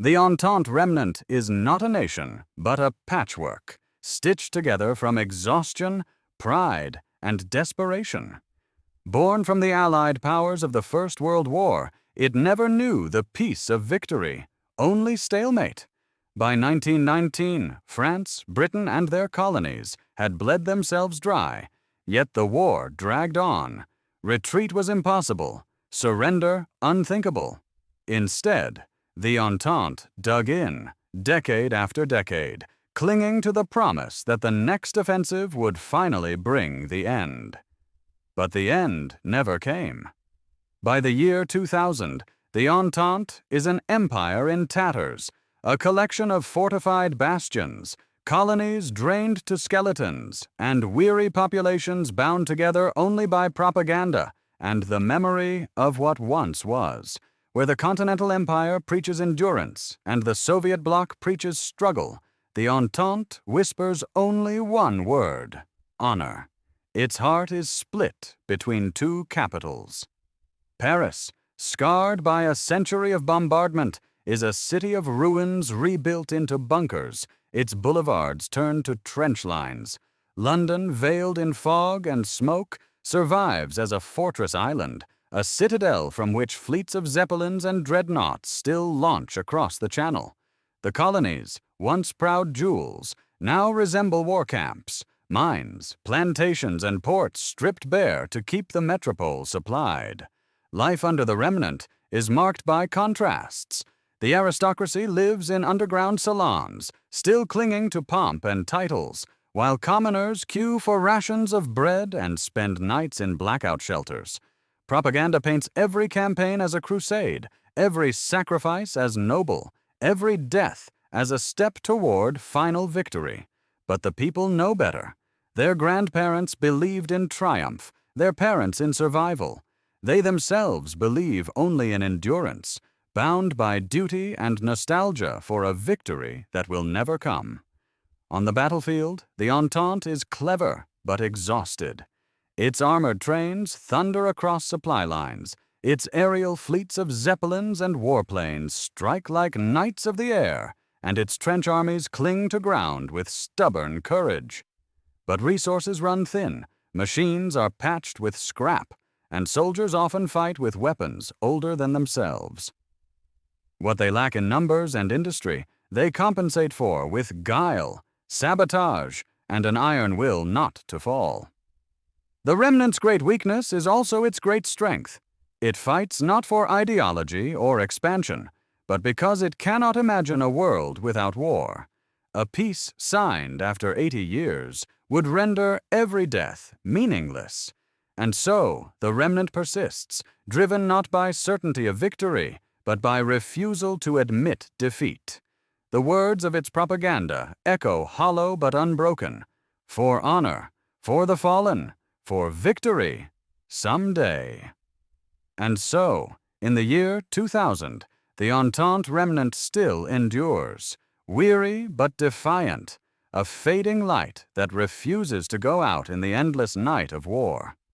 The Entente Remnant is not a nation, but a patchwork, stitched together from exhaustion, pride, and desperation. Born from the Allied powers of the First World War, it never knew the peace of victory, only stalemate. By 1919, France, Britain, and their colonies had bled themselves dry, yet the war dragged on. Retreat was impossible, surrender unthinkable. Instead, the Entente dug in, decade after decade, clinging to the promise that the next offensive would finally bring the end. But the end never came. By the year 2000, the Entente is an empire in tatters, a collection of fortified bastions, colonies drained to skeletons, and weary populations bound together only by propaganda and the memory of what once was, where the Continental Empire preaches endurance and the Soviet bloc preaches struggle. The Entente whispers only one word: honor. Its heart is split between two capitals. Paris, scarred by a century of bombardment, is a city of ruins rebuilt into bunkers, its boulevards turned to trench lines. London, veiled in fog and smoke, survives as a fortress island, a citadel from which fleets of zeppelins and dreadnoughts still launch across the Channel. The colonies, once proud jewels, now resemble war camps, mines, plantations, and ports stripped bare to keep the metropole supplied. Life under the Remnant is marked by contrasts. The aristocracy lives in underground salons, still clinging to pomp and titles, while commoners queue for rations of bread and spend nights in blackout shelters. Propaganda paints every campaign as a crusade, every sacrifice as noble, every death as a step toward final victory. But the people know better. Their grandparents believed in triumph, their parents in survival. They themselves believe only in endurance, bound by duty and nostalgia for a victory that will never come. On the battlefield, the Entente is clever but exhausted. Its armored trains thunder across supply lines. Its aerial fleets of zeppelins and warplanes strike like knights of the air, and its trench armies cling to ground with stubborn courage. But resources run thin, machines are patched with scrap, and soldiers often fight with weapons older than themselves. What they lack in numbers and industry, they compensate for with guile, sabotage, and an iron will not to fall. The Remnant's great weakness is also its great strength. It fights not for ideology or expansion, but because it cannot imagine a world without war. A peace signed after 80 years would render every death meaningless. And so the Remnant persists, driven not by certainty of victory, but by refusal to admit defeat. The words of its propaganda echo hollow but unbroken: for honor, for the fallen, for victory, someday. And so, in the year 2000, the Entente Remnant still endures, weary but defiant, a fading light that refuses to go out in the endless night of war.